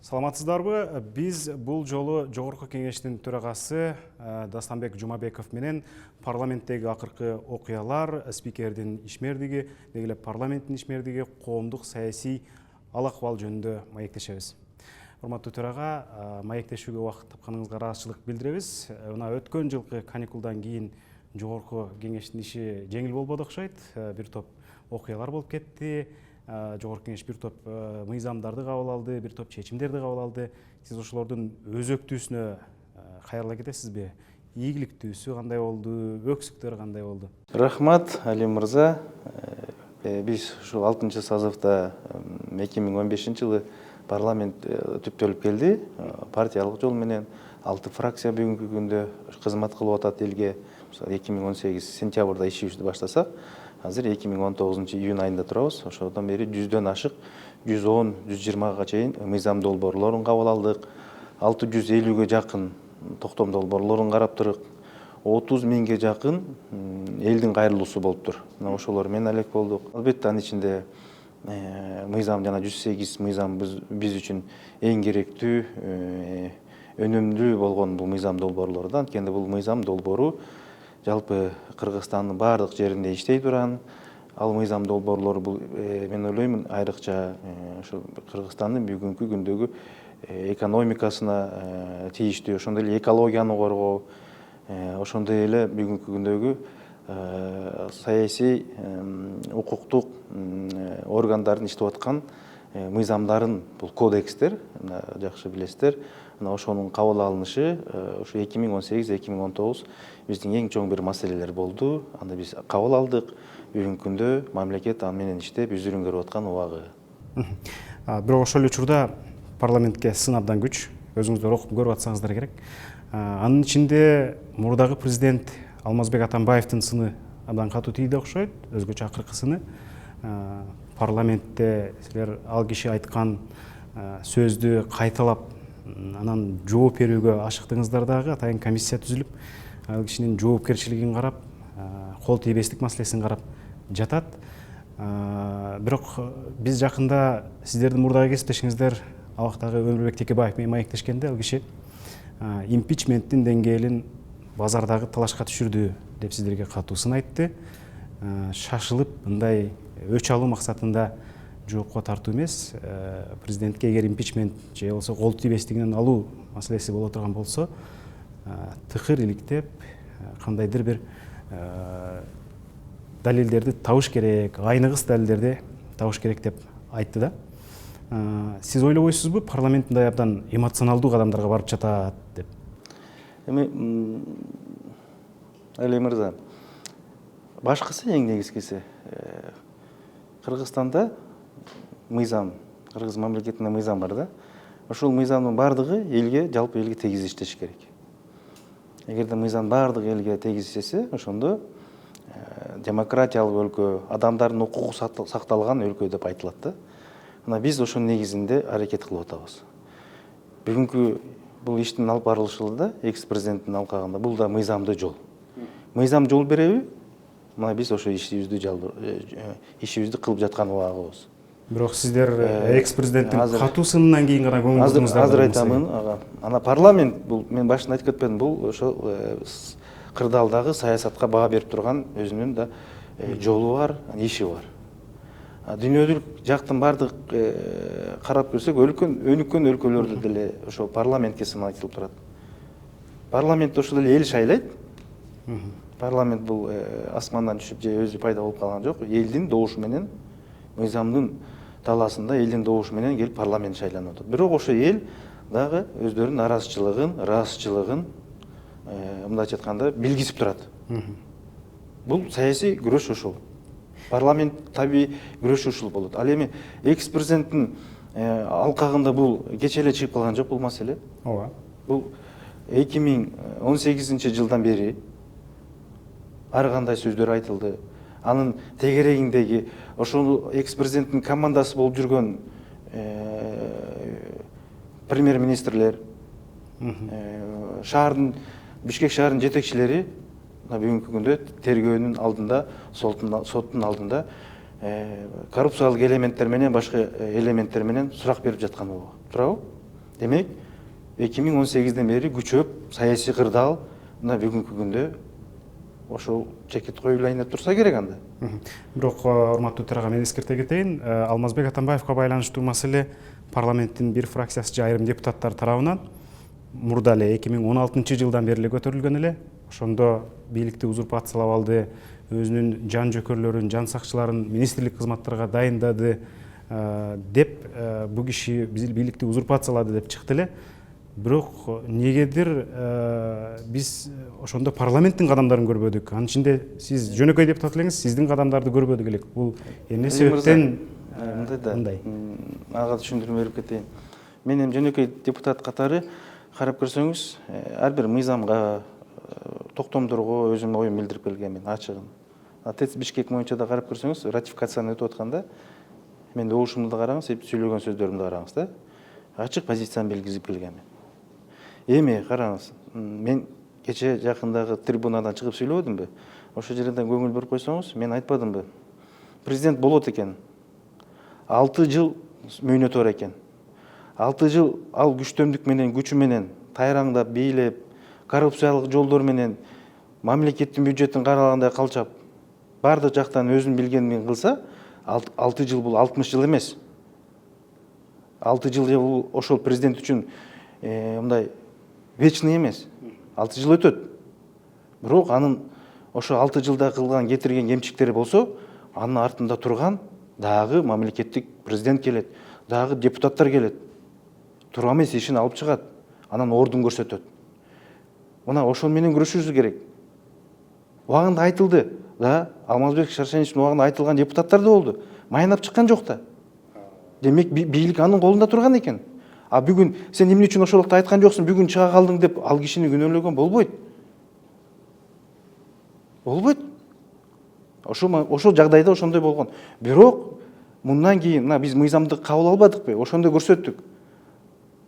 Саламатсыздарбы? Биз бул жолу Жогорку Кеңештин төрагасы Дастанбек Жумабеков менен парламенттеги акыркы окуялар, спикердин ишмердиги, деги эле парламенттин ишмердиги, коомдук саясий ал акыбал жөнүндө маектешебиз. Урматтуу төрага, маектешүүгө убакыт тапканыңызга ыраазычылык билдиребиз. Мына өткөн жылкы каникулдан кийин Жогорку Кеңештин иши жеңил болбоду окшойт. Бир топ окуялар болуп кетти. Жогорку Кеңеш бир топ мыйзамдарды кабыл алды, бир топ чечимдерди кабыл алды. Сиз ошолордун өзөктүүсүнө кайрыла кетесизби? Ийгиликтүүсү кандай болду, өксүктөр кандай болду? Рахмат, Али мырза. Биз ушул 6-чы созывда 2015 жылы парламент түптөлүп келди. Партиялык жол менен 6 фракция бүгүнкү күндө кызмат кылып атат элге. 2018 сентябрда ишибизди баштасак, азыр 2019 июнь айында турабыз. Ошодон бери 100дөн ашык 110-120га чейин мыйзам долбоорлорун кабыл алдык. 650ге жакын токтом долбоорлорун карап турдук. 30 миңге жакын элдин кайрылуусу болуптур. Ошолор менен алек болдук. Албетте анын ичинде мыйзам жана 108 мыйзам биз үчүн эң керектүү, өнүмдүү болгон бул мыйзам долбоорлору. Анткени бул мыйзам долбоору жалпы Кыргызстандын баардык жеринде иштей турган. Ал мыйзам долбоорлору бул мен ойлоймун айрыкча ошо Кыргызстандын бүгүнкү күндөгү экономикасына тийиштүү, ошондой эле экологияны коргоо, ошондой эле бүгүнкү күндөгү саясий укуктук органдардын иштеп аткан мыйзамдарын, бул кодекстер, жакшы билесиздер. Ошонун кабыл алынышы ушу 2018-2019 биздин эң чоң бир маселелер болду. Аны биз кабыл алдык. Бүгүнкү күндө мамлекет аны менен иштеп үзүрүн көрүп аткан убагы. Бирок ошол эле учурда парламентке сын абдан күч. Өзүңүздөр окуп көрүп атсаңыздар керек. Анын ичинде мурдагы президент Алмазбек Атамбаевдин сыны абдан катуу тийди окшойт, өзгөчө акыркы сыны. Парламентте силер ал киши айткан сөздү кайталап анан жооп берүүгө ашыктыңыздар дагы. Атайын комиссия түзүлүп, ал кишинин жоопкерчилигин карап, кол тийбестик маселесин карап жатат. Бирок биз жакында сиздердин мурдагы кесиптешиңиздер абактагы Өмүрбек Текебаев менен маектешкенде, ал киши импичменттин деңгээлин базардагы талашка түшүрдү деп сиздерге катуу сын айтты. Шашылып мындай өч алуу максатында жоопко тартуу эмес, президентке эгер импичмент же болбосо кол тийбестигинен алуу маселеси боло турган болсо, тыкыр иликтеп кандайдыр бир далилдерди табыш керек, айныгыс далилдерди табыш керек деп айтты да. Сиз ойлобойсузбу, парламент мындай абдан эмоционалдуу кадамдарга барып жатат деп? Эми Али мырза, башкысы эң негизгиси Кыргызстанда мыйзам, Кыргыз мамлекетинде мыйзам бар да. Ошол мыйзамдын бардыгы элге, жалпы элге тегиз иштеш керек. Эгерде мыйзам бардык элге тегиз иштесе, ошондо демократиялык өлкө, адамдардын укугу сакталган өлкө деп айтылат да. Мына биз ошонун негизинде аракет кылып атабыз. Бүгүнкү бул иштин алып барылышында экс-президенттин алкагында бул да мыйзамдуу жол. Мыйзам жол береби? Мына биз ошо ишибизди кылып жаткан убагыбыз. Бирок сиздер экс-президенттин катуу сынынан кийин гана көңүл бурдуңуздар. Азыр айтамын, ана парламент бул, мен башында айтып кетпедим, бул ошо кырдаалдагы саясатка баа берип турган өзүнүн да жолу бар, иши бар. Дүйнөлүк жактын бардык карап көрсөк, өнүккөн өлкөлөрдө деле ошо парламентке сын айтылып турат. Парламент ошол эле эл шайлайт. Парламент бул асмандан түшүп же өзү пайда болуп калган жок. Элдин добушу менен, мыйзамдын талаасында элдин добушу менен келип парламент шайланып атат. Бирок ошо эл дагы өздөрүнүн ыраазычылыгын, мындайча айтканда, билгизип турат. Бул саясий күрөш ошол. Парламент табий күрөш ушул болот. Ал эми экс-президенттин алкагында бул кече эле чыгып калган жок бул маселе. Ооба. Бул 2018 жылдан бери ар кандай сөздөр айтылды. Анын тегерегиндеги ошол экс-президенттин командасы болуп жүргөн премьер-министрлер, Бишкек шаарынын жетекчилери бүгүнкү күндө тергөөнүн алдында, соттун алдында коррупциялык элементтер менен, башка элементтер менен сурак берип жаткан турабы? Демек 2018-ден бери күчөп саясий кырдаал мына бүгүнкү күндө ошол чекит коюп айланып турса керек анда. Бирок урматтуу төрага мен эскерте кетейин, Алмазбек Атамбаевга байланыштуу маселе парламенттин бир фракциясы же айрым депутаттар тарабынан мурда эле 2016-жылдан бери эле көтөрүлгөн эле. Ошондо бийликти узурпациялап алды, өзүнүн жан жөкөрлөрүн, жан сакчыларын министрлик кызматтарга дайындады деп бул киши бийликти узурпациялады деп чыкты эле. Бирок негедир биз ошондо парламенттин кадамдарын көрбөдүк. Анын ичинде сиз жөнөкөй депутат элеңиз, сиздин кадамдарды көрбөдүк элек. Бул эмне себептен мындай? Ага түшүндүрмө берип кетейин. Мен эми жөнөкөй депутат катары карап көрсөңүз, ар бир мыйзамга, токтомдорго өзүмдүн оюмду билдирип келгенмин, ачыгын. ТЭЦ Бишкек боюнча да карап көрсөңүз, ратификацияны өтүп атканда мен добушумду да караңыз, сүйлөгөн сөздөрүмдү караңыз да. Ачык позициямды белгилеп келгенмин. Эми караңыз, мен кече жакындагы трибунадан чыгып сүйлөбөдүмбү? Ошол жерден көңүл буруп койсоңуз, мен айтпадымбы? Президент болот экен. 6 жыл мөөнөтү бар экен. 6 жыл ал күчтөмдүк менен, күчү менен тайраңдап, бийлеп, коррупциялык жолдор менен мамлекеттин бюджетин каралагандай калчап, бардык жактан өзүн билгенин кылса, 6 жыл бул 60 жыл эмес. 6 жыл бул ошол президент үчүн мындай вечный эмес. 6 жыл өтөт. Бирок анын ошо 6 жылда кылган кетирген кемчиликтери болсо, анын артында турган дагы мамлекеттик президент келет, дагы депутаттар келет. Тура эмес ишин алып чыгат, анан ордун көрсөтөт. Мына ошол менен күрөшүшүбүз керек. Убагында айтылды, да, Алмазбек Шаршеновичтин убагында айтылган депутаттар да болду. Майнап чыккан жок да. Демек бийлик анын колунда турган экен. А бүгүн сен эмне үчүн ошолукта айткан жоксуң, бүгүн чыга калдың деп ал кишини күнөөлөгөн болбойт. Болбойт. Ошол жагдайда ошондой болгон. Бирок мындан кийин мына биз мыйзамды кабыл албадыкпы? Ошондо көрсөттүк.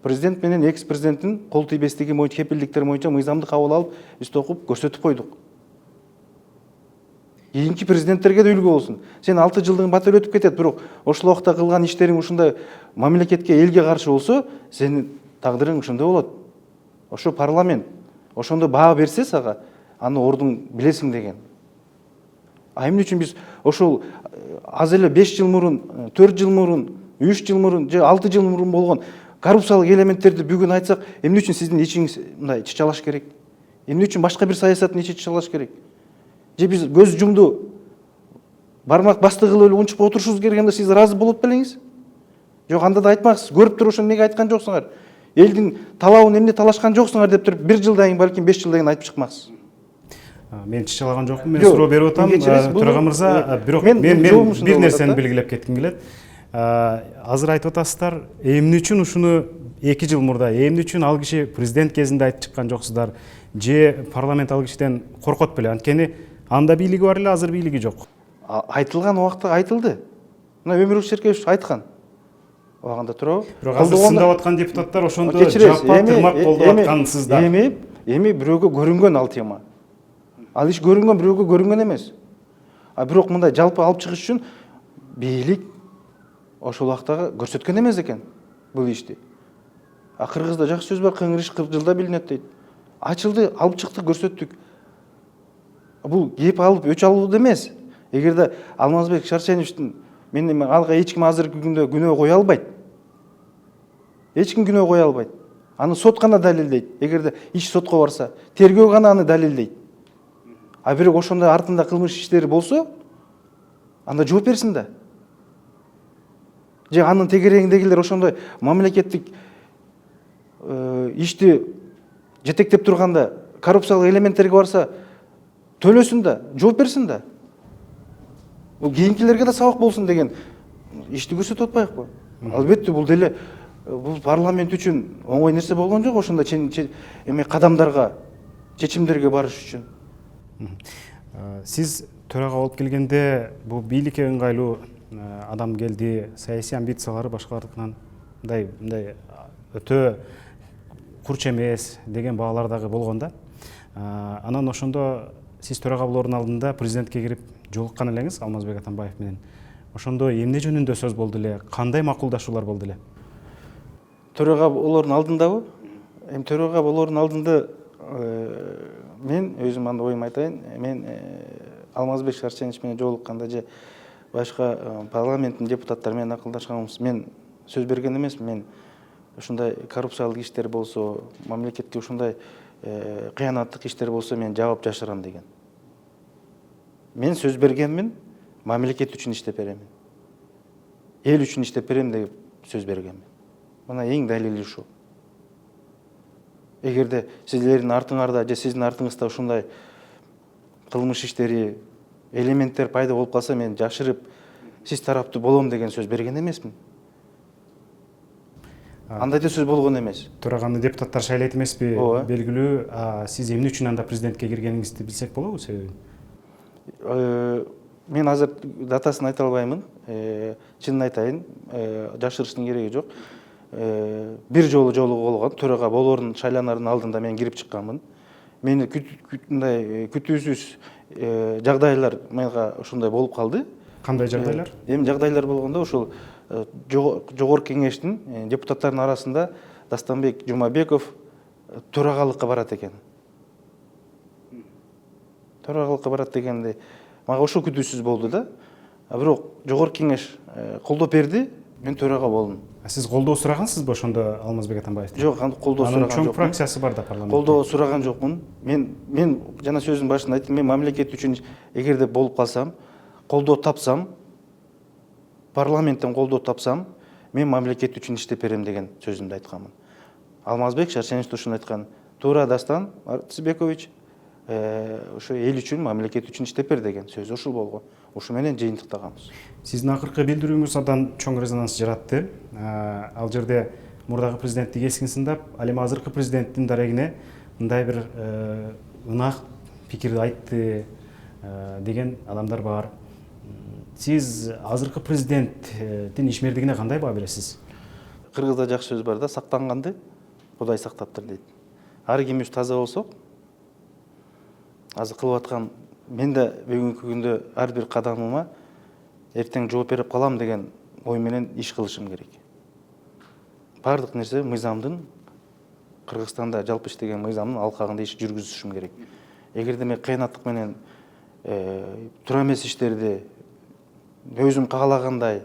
Президент менен экс-президенттин кол тийбестиги боюнча, кепилдиктер боюнча мыйзамды кабыл алып, биз окуп көрсөтүп койдук. Кийинки президенттерге да үлгү болсун. Сен 6 жылдын батыр өтүп кетет, бирок ошол убакта кылган иштериң ушундай мамлекетке, элге каршы болсо, сенин тагдырың ошондой болот. Ошо парламент ошондо баа берсе сага, аны ордуң билесиң деген. А эмне үчүн биз ошол аз эле 5 жыл мурун, 4 жыл мурун, 3 жыл мурун же 6 жыл мурун болгон коррупциялык элементтерди бүгүн айтсак, эмне үчүн сиздин ичиңиз мындай чычалаш керек? Эмне үчүн башка бир саясаттын ичи чычалаш керек? Же биз көз жумду бармак басты кылып эле унчуп отурушубуз керек, анда сиз ыраазы болот белеңиз? Жок, анда да айтмаксыз. Көрүп туруп ошону неге айткан жоксуңар? Элдин талабын эмне талашкан жоксуңар деп туруп 1 жылдан кийин, балким 5 жылдан кийин айтып чыкмаксыз. Мен чычалаган жокмун, мен суроо берип атам. Төрага мырза, бирок мен бир нерсени белгилеп кетким келет. Азыр айтып атасыздар, эмне үчүн ушуну 2 жыл мурда, эмне үчүн ал киши президент кезинде айтып чыккан жоксуздар? Же парламент ал кишиден коркот беле? Анткени анда бийлиги бар эле, азыр бийлиги жок. Айтылган убакта айтылды. Мына Өмүрбек Шеркеевич айткан. Убагында турабы? Бирок азыр сындап аткан депутаттар ошондо жапа тырмак колдоп аткансыздар. Эми бирөөгө көрүнгөн ал тема. Ал иш көрүнгөн, бирөөгө көрүнгөн эмес. А бирок мындай жалпы алып чыгыш үчүн бийлик ошол убактагы көрсөткөн эмес экен бул ишти. А Кыргызда жакшы сөз бар, кыңыр иш 40 жылда билинет дейт. Ачылды, алып чыктык, көрсөттүк. Бул кеп алып өч алуу эмес. Эгерде Алмазбек Шаршеновичтин мен алга эч ким азыркы күндө күнөө кое албайт. Эч ким күнөө кое албайт. Аны сот гана далилдейт. Эгерде иш сотко барса, тергөө гана аны далилдейт. А бирок ошондой артында кылмыш иштери болсо, анда жооп берсин да. Же анын тегерегиндегилер ошондой мамлекеттик ишти жетектеп турганда коррупциялык элементтерге барса, төлөсүн да, жооп берсин да. Бул кийинкилерге да сабак болсун деген ишти көрсөтүп атпайбы? Албетте бул деле бул парламент үчүн оңой нерсе болгон жок, ошондой эме кадамдарга, чечимдерге барыш үчүн. Сиз төрага болуп келгенде бул бийликке ыңгайлуу адам келди, саясий амбициялары башкалардыкынан мындай өтө курч эмес деген баалар дагы болгон да. Анан ошондо сиз төрага болоордун алдында президентке кирип жолуккан элеңиз Алмазбек Атамбаев менен. Ошондо эмне жөнүндө сөз болду эле? Кандай макулдашуулар болду эле? төрага болордун алдындабы? Эми төрага болордун алдында мен өзүм анда оюмду айтайын. Мен Алмазбек Шарченович менен жолукканда же башка парламенттин депутаттары менен акылдашканбыз. Мен сөз берген эмесмин. Мен ушундай коррупциялык иштер болсо, мамлекетке ушундай кыянаттык иштер болсо мен жаап жашырам деген. Мен сөз бергенмин, мамлекет үчүн иштеп беремин. Эл үчүн иштеп берем деп сөз бергенмин. Мына эң далили ушул. Эгерде сиздердин артыңарда же сиздин артыңызда ушундай кылмыш иштери, элементтер пайда болуп калса, мен жашырып сиз тараптуу болом деген сөз берген эмесмин. Андай да сөз болгон эмес. Төраганы депутаттар шайлайт эмеспи? Ооба. Белгилүү. Сиз эмне үчүн анда президентке киргениңизди билсек болобу себебин? Мен азыр датасын айта албаймын. Чынын айтайын, жашырыштын кереги жок. Бир жолу болгон төрага болордун шайланардын алдында мен кирип чыкканмын. Мени күтүүсүз жагдайлар мага ушундай болуп калды. Кандай жагдайлар? Эми жагдайлар болгондо ушул жогорку кеңештин депутаттарынын арасында Дастанбек Жумабеков төрагалыкка барат экен. Төрагалыкка барат дегенде мага ошол күтүүсүз болду да. Бирок жогорку кеңеш колдоп берди, мен төрага болдум. Сиз колдоо сурагансызбы ошондо Алмазбек Атамбаевден? Жок, колдоо сураган жокмун. Анын чоң фракциясы бар да парламентте. Колдоо сураган жокмун. Мен жана сөзүн башында айттым, мен мамлекет үчүн эгерде болуп калсам, колдоо тапсам, парламенттен колдоо тапсам, мен мамлекет үчүн иштеп берем деген сөзүмдү айтканмын. Алмазбек Шарченович ушуну айткан. Туура Дастан Арцыбекович ошо эл үчүн, мамлекет үчүн иштеп бер деген сөзү ушул болгон. Ушу менен жыйынтыктаганбыз. Сиздин акыркы билдирүүңүз абдан чоң резонанс жаратты. Ал жерде мурдагы президенттик эсигин сындап, ал эми азыркы президенттин дарегине мындай бир ынак пикирди айтты деген адамдар бар. Сиз азыркы президенттин ишмердигине кандай баа бересиз? Кыргызда жакшы сөз бар да, сактанганды Кудай сактаптыр дейт. Ар кимибиз таза болсок, азыр кылып аткан мен да бүгүнкү күндө ар бир кадамыма эртең жооп берип калам деген ой менен иш кылышым керек. Бардык нерсе мыйзамдын, Кыргызстанда жалпы иштеген мыйзамдын алкагында иш жүргүзүшүм керек. Эгерде мен кыянаттык менен туура эмес иштерди өзүм каалагандай,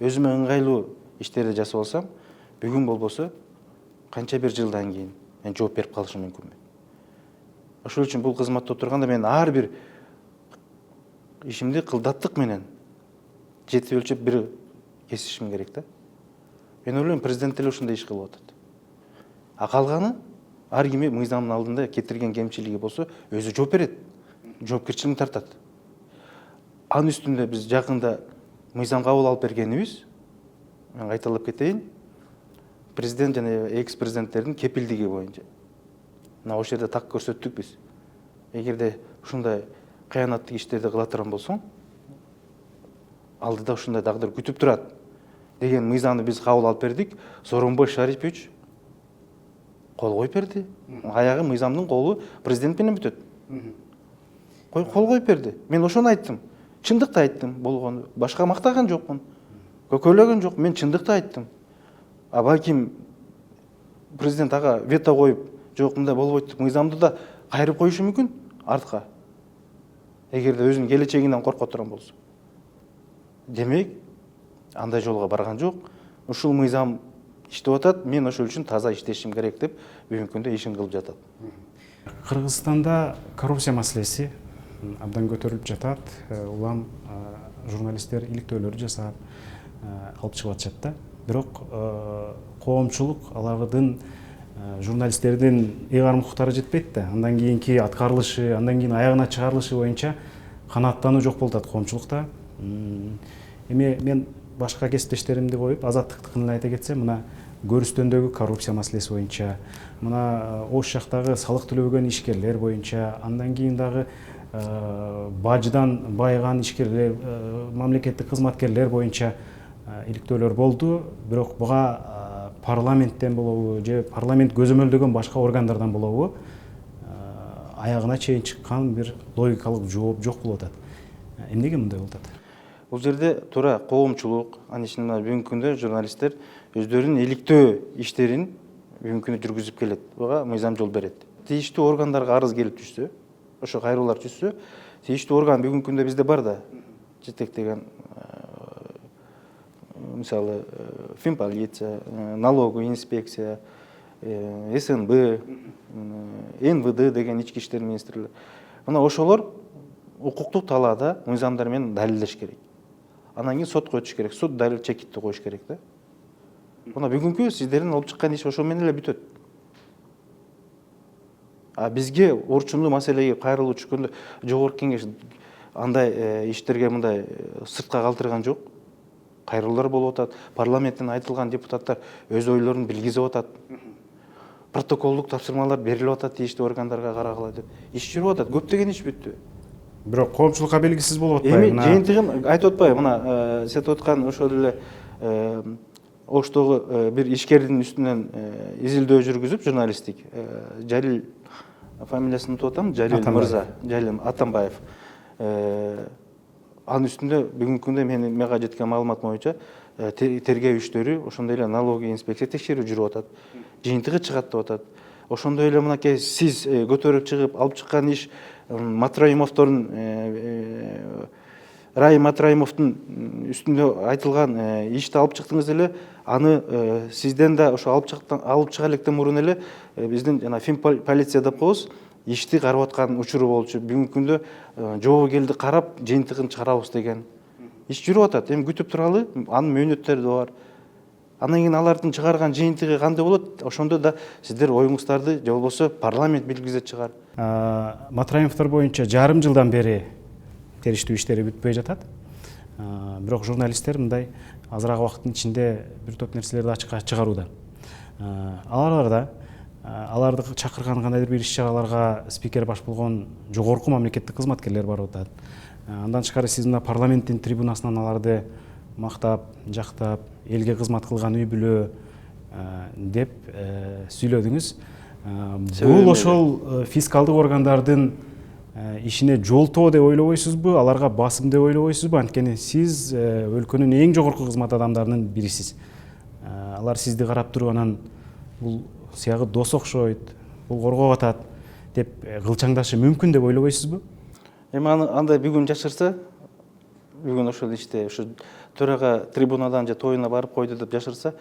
өзүмө ыңгайлуу иштерди жасап алсам, бүгүн болбосо канча бир жылдан кийин мен жооп берип калышым мүмкүн. Ошол үчүн бул кызматта отурганда мен ар бир ишимди кылдаттык менен жетип өлчөп бир кесишим керек да. Мен ойлойм, президент деле ушундай иш кылып атат. А калганы ар кими мыйзамдын алдында кетирген кемчилиги болсо, өзү жооп берет, жоопкерчилигин тартат. Анын үстүндө биз жакында мыйзам кабыл алып бергенибиз, мен кайталап кетейин, президент жана экс-президенттердин кепилдиги боюнча. Мына ошол жерде так көрсөттүк биз. Эгерде ушундай кыянаттык иштерди кыла турган болсоң, алдыда ушундай тагдыр күтүп турат деген мыйзамды биз кабыл алып бердик. Сооронбай Шарипович кол коюп берди. Аягы мыйзамдын колу президент менен бүтөт. Кол коюп берди. Мен ошону айттым. Чындыкты айттым болгону. Башка мактаган жокмун. Көкөлөгөн жок. Мен чындыкты айттым. А балким президент ага вето коюп, жок мындай болбойт деп мыйзамды да кайрып коюшу мүмкүн артка. Эгерде өзүнүн келечегинен корко турган болсо. Демек, андай жолго барган жок. Ушул мыйзам иштеп атат, мен ошол үчүн таза иштешим керек деп бүгүнкү күндө ишин кылып жатат. Кыргызстанда коррупция маселеси абдан көтөрүлүп жатат. Улам журналисттер иликтөөлөр жасап алып чыгып атышат да. Бирок коомчулук алардын журналисттердин ыйгар укуктары жетпейт да. Андан кийинки аткарылышы, андан кийин аягына чыгарылышы боюнча канааттануу жок болуп атат коомчулукта. Эми мен башка кесиптештеримди коюп, азаттыктыкын айта кетсем, мына Көрүстөндөгү коррупция маселеси боюнча, мына ош жактагы салык төлөбөгөн ишкерлер боюнча, андан кийин дагы баждан байыган ишкерлер, мамлекеттик кызматкерлер боюнча иликтөөлөр болду. Бирок буга парламенттен болобу же парламент көзөмөлдөгөн башка органдардан болобу аягына чейин чыккан бир логикалык жооп жок болуп атат. Эмнеге мындай болуп атат? Бул жерде туура коомчулук, анын ичинде бүгүнкү күндө журналисттер өздөрүнүн иликтөө иштерин бүгүнкү күндө жүргүзүп келет. Буга мыйзам жол берет. Тийиштүү органдарга арыз келип түшсө, ошо кайрылуулар түшсө, тийиштүү орган бүгүнкү күндө бизде бар да, жетектеген мисалы финполиция, налоговый инспекция, СНБ, НВД деген ички иштер министрлиги. Мына ошолор укуктук талаада мыйзамдар менен далилдеш керек. Анан кийин сотко өтүш керек. Суд далил чекитти коюш керек да. Мына бүгүнкү сиздердин алып чыккан иш ошо менен эле бүтөт. А бизге орчундуу маселеге кайрылуу түшкөндө жогорку кеңеш андай иштерге мындай сыртка калтырган жок. Кайрылуулар болуп атат. Парламенттен айтылган депутаттар өз ойлорун билгизип атат. Протоколдук тапсырмалар берилип атат тийиштүү органдарга карагыла деп. Иш жүрүп атат. Көптөгөн иш бүттү. Бирок коомчулукка белгисиз болуп атпайбы? Эми жыйынтыгын айтып атпайбы? Мына сиз айтып аткан ошол эле Оштогу бир ишкердин үстүнөн изилдөө жүргүзүп журналисттик Жалил фамилиясын унутуп атам, Жалил мырза, Жалил Атамбаев. Анын үстүндө бүгүнкү күндө мага жеткен маалымат боюнча тергөө иштери, ошондой эле налоговый инспекция текшерүү жүрүп атат. Жыйынтыгы чыгат деп атат. Ошондой эле мынакей сиз көтөрүп чыгып алып чыккан иш Матраимовдордун Райым Матраимовдун үстүндө айтылган ишти алып чыктыңыз эле, аны сизден да ошо алып чыга электен мурун эле биздин жана финполиция деп коебуз, ишти карап аткан учуру болчу. Бүгүнкү күндө жообу карап, жыйынтыгын чыгарабыз деген иш жүрүп атат. Эми күтүп туралы, анын мөөнөттөрү да бар. Андан кийин алардын чыгарган жыйынтыгы кандай болот? Ошондо да сиздер оюңуздарды же болбосо парламент билгизет чыгар. Матраимовдор боюнча жарым жылдан бери териштүү иштери бүтпөй жатат. Бирок журналисттер мындай азыраак убакыттын ичинде бир топ нерселерди ачыкка чыгарууда. Аларды чакырган кандайдыр бир иш-чараларга спикер баш болгон жогорку мамлекеттик кызматкерлер барып атат. Андан тышкары сиз мына парламенттин трибунасынан аларды мактап, жактап, элге кызмат кылган үй бүлө деп сүйлөдүңүз. Бул ошол фискалдык органдардын ишине жолтоо деп ойлобойсузбу, аларга басым деп ойлобойсузбу? Анткени сиз өлкөнүн эң жогорку кызмат адамдарынын бирисиз. Алар сизди карап туруп анан бул сиягы дос окшойт, бул коргоп атат деп кылчаңдашы мүмкүн деп ойлобойсузбу? Эми андай бүгүн жашырса, бүгүн ошол иште ошо төрага трибунадан же тоюна барып койду деп жашырса,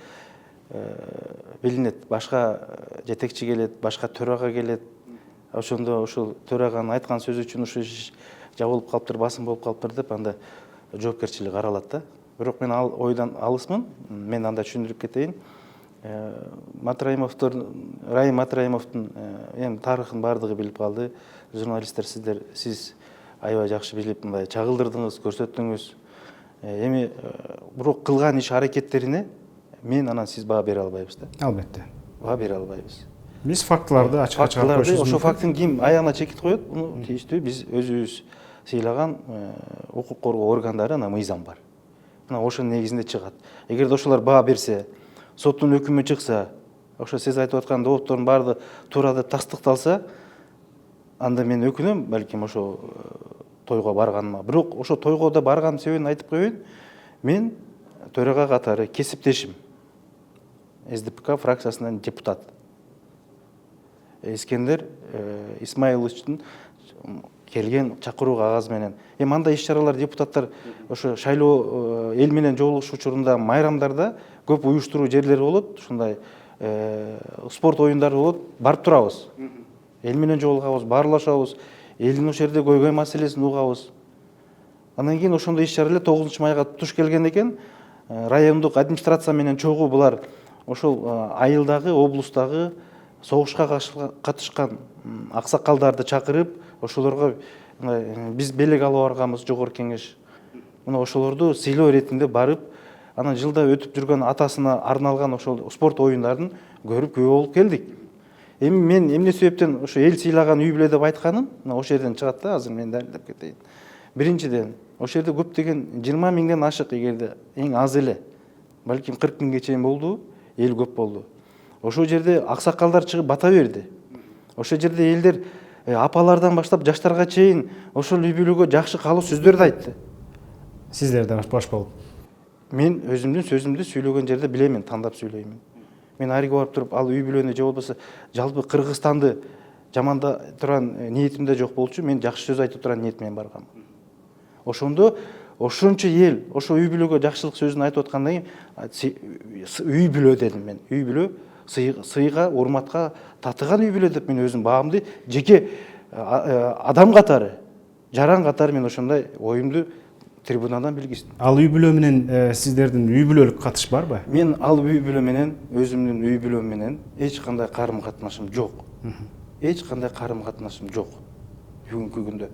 билинет, башка жетекчи келет, башка төрага келет. Ошондо ошол төраганын айткан сөзү үчүн ушул иш жабылып калыптыр, басым болуп калыптыр деп анда жоопкерчилик каралат да. Бирок мен ал ойдан алысмын. Мен анда түшүндүрүп кетейин. Райым Матраимовдун эми тарыхын бардыгы билип калды. Журналисттер сиз аябай жакшы билип мындай чагылдырдыңыз, көрсөттүңүз. Эми бирок кылган иш аракеттерине мен анан сиз баа бере албайбыз да. Албетте. Баа бере албайбыз. Биз фактыларды ачыкка чыгарып коюшубуз мүмкүн. Ошо фактын ким аягына чекит коет, муну тийиштүү биз өзүбүз сыйлаган укук коргоо органдары ана мыйзам бар. Мына ошонун негизинде чыгат. Эгерде ошолор баа берсе, соттун өкүмү чыкса, ошо сиз айтып аткан доводдордун баардыгы туура деп тастыкталса, анда мен өкүнөм, балким ошо тойго барганыма. Бирок ошо тойго да барган себебин айтып коеюн. Мен төрага катары кесиптешим СДПК фракциясынан депутат Искендер Исмаиловичтин келген чакыруу кагазы менен. Эми андай иш-чаралар депутаттар ошо шайлоо эл менен жолугушуу учурунда майрамдарда көп уюштуруу жерлери болот, ушундай спорт оюндары болот, барып турабыз. Эл менен жолугабыз, баарлашабыз, элдин ошол жерде көйгөй маселесин угабыз. Андан кийин ошондой иш-чара эле 9-майга туш келген экен. Райондук администрация менен чогуу булар ошол айылдагы, облустагы согушка катышкан аксакалдарды чакырып, ошолорго биз белек алып барганбыз, жогорку кеңеш. Мына ошолорду сыйлоо иретинде барып, анан жылда өтүп жүргөн атасына арналган ошол спорт оюндарын көрүп күбө болуп келдик. Эми мен эмне себептен ошо эл сыйлаган үй бүлө деп айтканым, мына ошол жерден чыгат да, азыр мен далилдеп кетейин. Биринчиден, ошол жерде көптөгөн 20 миңден ашык, эгерде эң аз эле, балким 40 миңге чейин болду, эл көп болду. Ошол жерде аксакалдар чыгып бата берди. Ошол жерде элдер апалардан баштап жаштарга чейин ошол үй бүлөгө жакшы каалоо сөздөрдү айтты. Сиздерде баш болуп. Мен өзүмдүн сөзүмдү сүйлөгөн жерде билемин, тандап сүйлөймүн. Мен арыга барып туруп, ал үй бүлөнү же болбосо жалпы Кыргызстанды жаманда турган ниетимде жок болчу. Мен жакшы сөз айтып турган ниет менен баргам. Ошондо ошончо эл ошо үй бүлөгө жакшылык сөзүн айтып аткандан кийин үй бүлө дедим мен. Үй бүлө сыйга, урматка татыган үй бүлө деп мен өзүм баамды жеке адам катары, жаран катары мен ошондой оюмду трибунадан билгиздим. Ал үй бүлө менен сиздердин үй бүлөлүк катыш барбы? Мен ал үй бүлө менен, өзүмдүн үй бүлөм менен эч кандай карым катнашым жок. Эч кандай карым катнашым жок бүгүнкү күндө.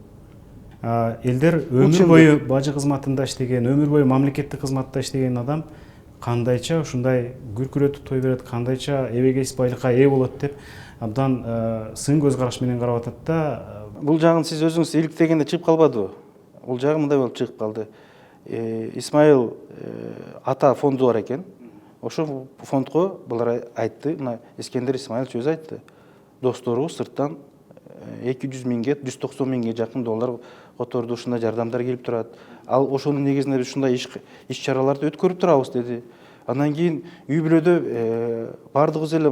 Элдер өмүр бою бажы кызматында иштеген, өмүр бою мамлекеттик кызматта иштеген адам кандайча ушундай күркүрөтүп той берет, кандайча эбегейсиз байлыкка ээ болот деп абдан сын көз караш менен карап атат да. Бул жагын сиз өзүңүз иликтегенде чыгып калбадыбы? Бул жагы мындай болуп чыгып калды. Исмайыл ата фонду бар экен. Ошол фондго булар айтты, мына Искендер Исмайылович өзү айтты. Досторубуз сырттан 200 миңге, 190 миңге жакын доллар которду, ушундай жардамдар келип турат. Ал ошонун негизинде биз ушундай иш чараларды өткөрүп турабыз деди. Андан кийин үй бүлөдө бардыгыбыз эле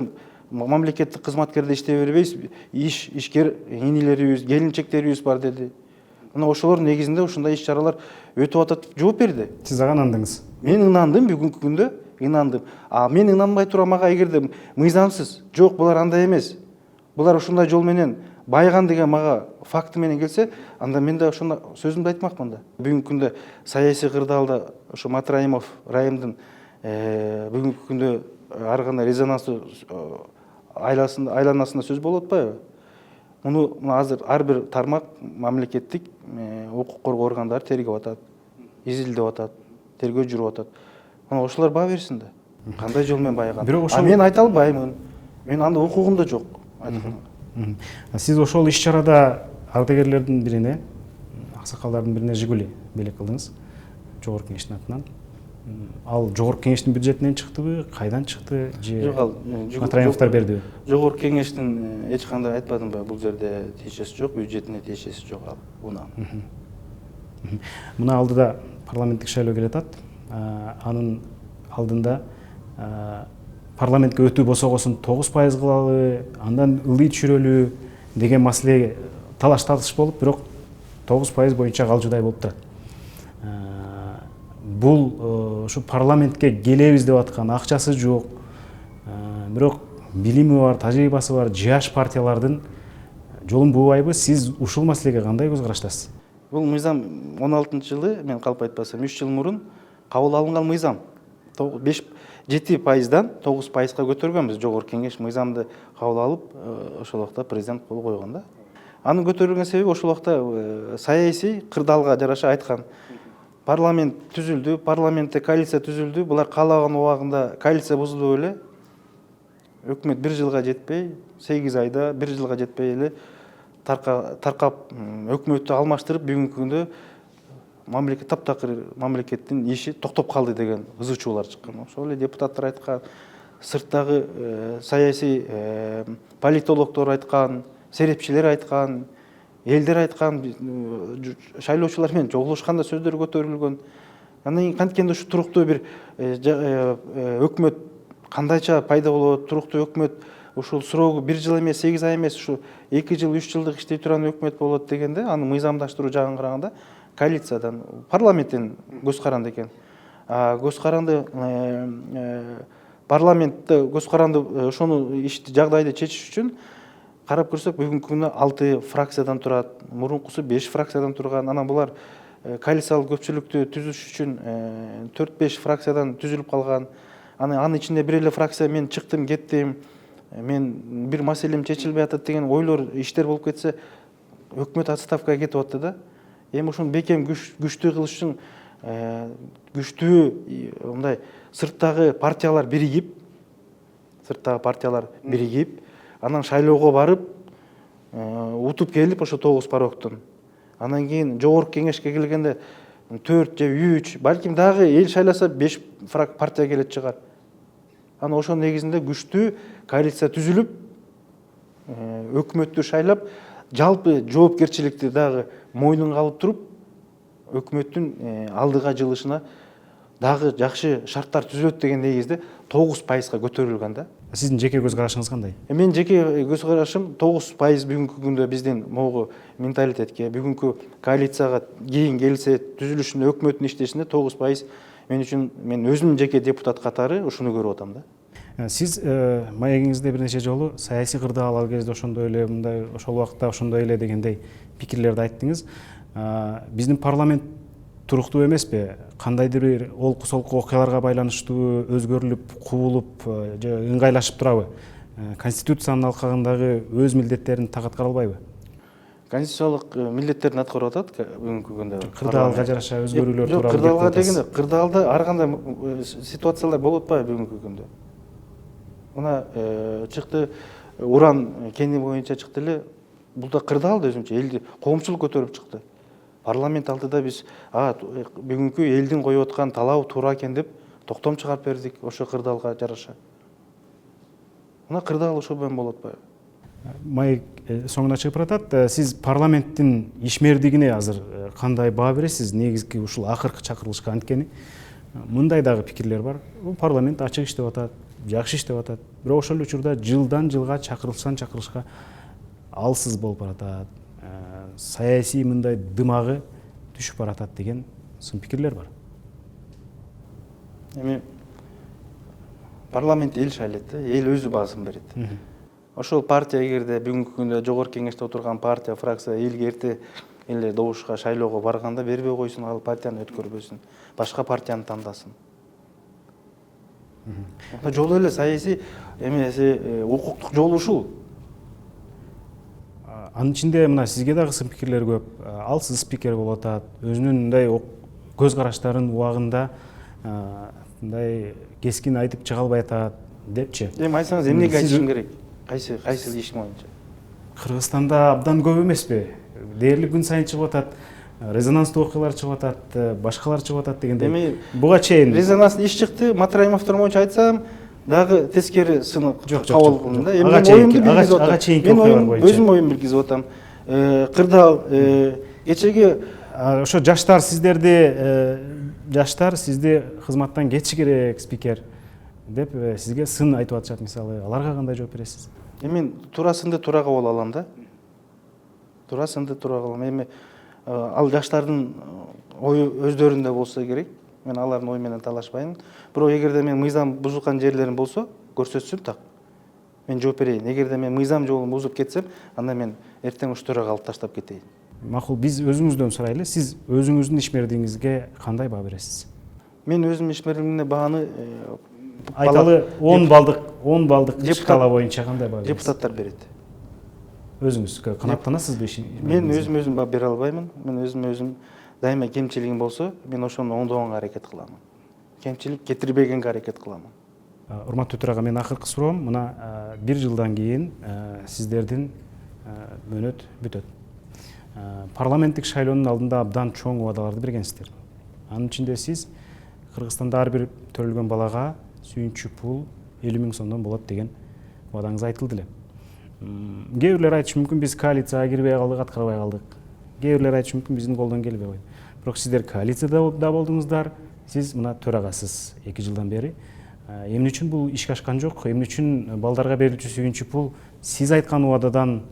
мамлекеттик кызматкерде иштей бербейбиз, ишкер инилерибиз, келинчектерибиз бар деди. Мына ошолор негизинде ушундай иш чаралар өтүп атат деп жооп берди. Сиз ага ынандыңыз? Мен ынандым, бүгүнкү күндө ынандым. Мен ынанбай тура мага эгерде мыйзамсыз, жок булар андай эмес, булар ушундай жол менен байыган деген мага факты менен келсе, анда мен да ошондо сөзүмдү айтмакмын да. Бүгүнкү күндө саясий кырдаалда ошо Матраимов райымдын бүгүнкү күндө ар кандай резонанстуу айланасында сөз болуп атпайбы? Муну азыр ар бир тармак мамлекеттик укук коргоо органдары тергеп атат, изилдеп атат, тергөө жүрүп атат. Мына ошолор баа берсин да. Кандай жол менен байыган? Мен айта албаймын. Мен анда укугум да жок. Сиз ошол иш чарада ардагерлердин бирине, аксакалдардын бирине Жигули белек кылдыңыз, жогорку кеңештин атынан. Ал жогорку кеңештин бюджетинен чыктыбы, кайдан чыкты же жок, ал Матраимовдор бердиби? Жогорку кеңештин эч кандай айтпадымбы, бул жерде тиешеси жок, бюджетине тиешеси жок ал унаа. Мына алдыда парламенттик шайлоо келе атат. Анын алдында парламентке өтүү босогосун 9% кылалы, андан ылдый түшүрөлү деген маселе талаш тартыш болуп, бирок 9% боюнча калжудай болуп турат. Бул ушу парламентке келебиз деп аткан, акчасы жок, бирок билими бар, тажрыйбасы бар жаш партиялардын жолун буубайбы? Сиз ушул маселеге кандай көз караштасыз? Бул мыйзам 16-жылы, мен калп айтпасам 3 жыл мурун кабыл алынган мыйзам. 7%дан 9%га көтөргөнбүз. Жогорку кеңеш мыйзамды кабыл алып, ошол убакта президент кол койгон да. Анын көтөрүлгөн себеби ошол убакта саясий кырдаалга жараша айткан. Парламент түзүлдү, парламентте коалиция түзүлдү. Булар каалаган убагында коалиция бузулуп эле өкмөт 1 жылга жетпей, 8 айда 1 жылга жетпей эле таркап өкмөттү алмаштырып, бүгүнкү күндө мамлекет таптакыр мамлекеттин иши токтоп калды деген ызы чуулар чыккан. Ошол эле депутаттар айткан, сырттагы саясий политологдор айткан, серепчилер айткан, элдер айткан, шайлоочулар менен жолугушканда сөздөр көтөрүлгөн. Андан кийин канткенде ушу туруктуу бир өкмөт кандайча пайда болот, туруктуу өкмөт ушул срогу 1 жыл эмес, 8 ай эмес, ушу 2 жыл, 3 жылдык иштей турган өкмөт болот дегенде, аны мыйзамдаштыруу жагын караганда коалициядан, парламенттен көз каранды экен. Көз каранды парламентте көз каранды ошону ишти жагдайды чечиш үчүн карап көрсөк, бүгүнкү күндө 6 фракциядан турат, мурункусу 5 фракциядан турган. Анан булар коалициялык көпчүлүктү түзүш үчүн 4-5 фракциядан түзүлүп калган. Анын ичинде бир эле фракция мен чыктым, кеттим, мен бир маселем чечилбей атат деген ойлор, иштер болуп кетсе, өкмөт отставкага кетип атты да. Эми ушуну бекем күчтүү кылыш үчүн күчтүү мындай сырттагы партиялар биригип, анан шайлоого барып, утуп келип ошо 9 пароктон. Анан кийин жогорку кеңешке келгенде 4 же 3, балким дагы эл шайласа 5 партия келет чыгар. Анан ошонун негизинде күчтүү коалиция түзүлүп, өкмөттү шайлап, жалпы жоопкерчиликти дагы мойнунга алып туруп, өкмөттүн алдыга жылышына дагы жакшы шарттар түзүлөт деген негизде 9%га көтөрүлгөн да. Сиздин жеке көз карашыңыз кандай? Мен жеке көз карашым 9% бүгүнкү күндө биздин могу менталитетке, бүгүнкү коалицияга кийин келсе түзүлүшүнө, өкмөттүн иштешине 9% мен үчүн, мен өзүм жеке депутат катары ушуну көрүп атам да. Сиз маегиңизде бир нече жолу саясий кырдаал ал кезде ошондой эле, мындай ошол убакта ошондой эле дегендей пикирлерди айттыңыз. Биздин парламент туруктуу эмеспи? Кандайдыр бир олку солку окуяларга байланыштуу өзгөрүлүп, кубулуп, же ыңгайлашып турабы? Конституциянын алкагындагы өз милдеттерин так аткара албайбы? Конституциялык милдеттерин аткарып атат бүгүнкү күндө. Кырдаалга жараша өзгөрүүлөр тууралуу. Кырдаалга дегенде, кырдаалда ар кандай ситуациялар болуп атпайбы бүгүнкү күндө? Мына чыкты, уран кени боюнча чыкты эле. Бул да кырдаал да өзүнчө элди коомчулук көтөрүп чыкты. Парламент алдыда биз бүгүнкү элдин коюп аткан талабы туура экен деп токтом чыгарып бердик ошо кырдаалга жараша. Мына кырдаал ошол менен болуп атпайбы? Маек соңуна чыгып баратат. Сиз парламенттин ишмердигине азыр кандай баа бересиз? Негизги ушул акыркы чакырылышка, анткени мындай дагы пикирлер бар. Бул парламент ачык иштеп атат, жакшы иштеп атат. Бирок ошол учурда жылдан жылга чакырылышка алсыз болуп баратат. Саясий мындай дымагы түшүп баратат деген сын пикирлер бар. Эми парламент эл шайлайт, эл өзү баасын берет. Ошол партия эгерде бүгүнкү күндө жогорку кеңеште отурган партия, фракция элге эрте эле добушка, шайлоого барганда бербей койсун, ал партияны өткөрбөсүн, башка партияны тандасын. Жолу эле саясий эмеси, укуктук жол ушул. Анын ичинде мына сизге дагы сын пикирлер көп. Алсыз спикер болуп атат, өзүнүн мындай көз караштарын убагында мындай кескин айтып чыга албай атат депчи. Эми айтсаңыз эмнеге айтышым керек? Кайсы иш боюнча? Кыргызстанда абдан көп эмеспи? Дээрлик күн сайын чыгып атат, резонанстуу окуялар чыгып атат, башкалар чыгып атат дегендей. Буга чейин резонанстуу иш чыкты, Матраимовдор боюнча айтсам, дагы тескери сыны кабыл кылдым да. Ага чейинки окуялар боюнча. Өзүм оюм билгизип атам. Кырдаал кечеги ошо жаштар сизди кызматтан кетиш керек, спикер деп сизге сын айтып атышат, мисалы. Аларга кандай жооп бересиз? Мен туурасында туура кабыл алам да. Туурасында туура кабыл алам. Эми ал жаштардын ою өздөрүндө болсо керек. Мен алардын ою менен талашпайм. Бирок эгерде мен мыйзам бузулган жерлерим болсо, көрсөтсүн так. Мен жооп берейин. Эгерде мен мыйзам жолун бузуп кетсем, анда мен эртең уштурга алып таштап кетейин. Макул, биз өзүңүздөн сурайлы. Сиз өзүңүздүн ишмердигиңизге кандай баа бересиз? Мен өзүм ишмердигимде бааны айталы 10 балдык шкала боюнча кандай баа бересиз? Депутаттар берет. Өзүңүз канааттанасызбы? Мен өзүм баа бере албаймын. Мен өзүм дайыма кемчилигим болсо, мен ошону оңдогонго аракет кыламын. Кемчилик кетирбегенге аракет кыламын. Урматтуу төрага, мен акыркы суроом, мына 1 жылдан кийин сиздердин мөөнөт бүтөт. Парламенттик шайлоонун алдында абдан чоң убадаларды бергенсиздер. Анын ичинде сиз Кыргызстанда ар бир төрөлгөн балага сүйүнчү пул 50 000 сомдон болот деген убадаңыз айтылды эле. Кээ бирлер айтышы мүмкүн, биз коалицияга кирбей калдык, аткарбай калдык. Кээ бирлер айтышы мүмкүн, биздин колдон келбей койду. Бирок сиздер коалицияда да болдуңуздар, сиз мына төрагасыз 2 жылдан бери. Эмне үчүн бул ишке ашкан жок? Эмне үчүн балдарга берилчү сүйүнчү пул сиз айткан убададан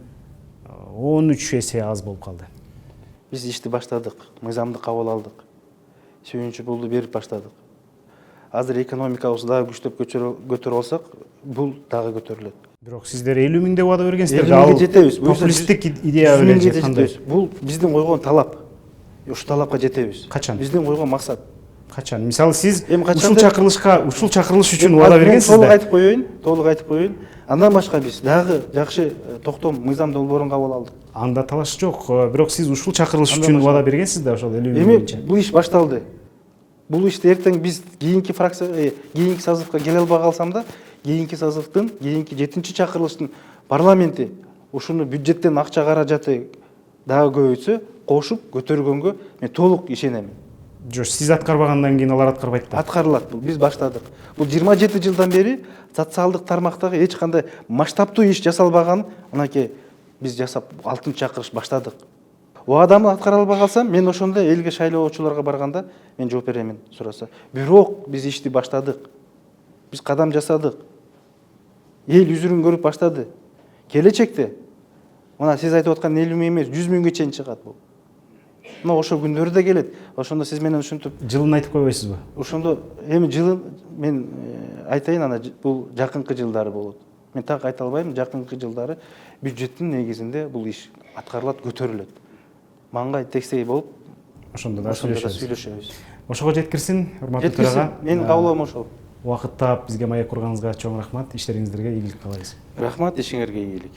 13 эсе аз болуп калды? Биз ишти баштадык, мыйзамды кабыл алдык. Сүйүнчү пулду берип баштадык. Азыр экономикабызды дагы күчтөп көтөрө алсак, бул дагы көтөрүлөт. Бирок сиздер 50 000 деп убада бергенсиздер. 50 000 жетебиз. Популисттик идея беле жетпейбиз. Бул биздин койгон талап. Ушул талапка жетебиз. Качан? Биздин койгон максат. Качан? Мисалы сиз ушул чакырылыш үчүн убада бергенсиз да? Толук айтып коеюн. Андан башка биз дагы жакшы токтом мыйзам долбоорун кабыл алдык. Анда талаш жок. Бирок сиз ушул чакырылыш үчүн убада бергенсиз да, ошол 50 000 боюнча. Бул иш башталды. Бул ишти эртең биз кийинки фракция, кийинки созывга келе албай калсам да, кийинки созывдын, кийинки 7-чи чакырылыштын парламенти ушуну бюджеттен акча каражаты дагы көбөйтсө, кошуп көтөргөнгө мен толук ишенем. Жок, сиз аткарбагандан кийин алар аткарбайт да. Аткарылат. Биз баштадык. Бул 27 жылдан бери социалдык тармактагы эч кандай масштабтуу иш жасалбаган, мынакей биз жасап 6-чакырыш баштадык. убадамды аткара албай калсам, мен ошондо элге шайлоочуларга барганда мен жооп беремин сураса. Бирок биз ишти баштадык. Биз кадам жасадык. Эл үзүрүн көрүп баштады. Келечекте мына сиз айтып аткан 50 миң эмес, 100 миңге чейин чыгат бул. Мына ошол күндөрү да келет. Ошондо сиз менен ушинтип Жылын айтып койбойсузбу? ошондо эми жылы мен айтайын, ана бул жакынкы жылдары болот. Мен так айта албайм, жакынкы жылдары бюджеттин негизинде бул иш аткарылат, көтөрүлөт. Маңгай текстей болуп, Ошондо да сүйлөшөбүз. Ошого жеткирсин, урматтуу Жеткирсин, төрага. менин каалоом ошол. Убакыт таап бизге маек курганыңызга чоң рахмат. Иштериңиздерге ийгилик каалайбыз. Рахмат, ишиңерге ийгилик.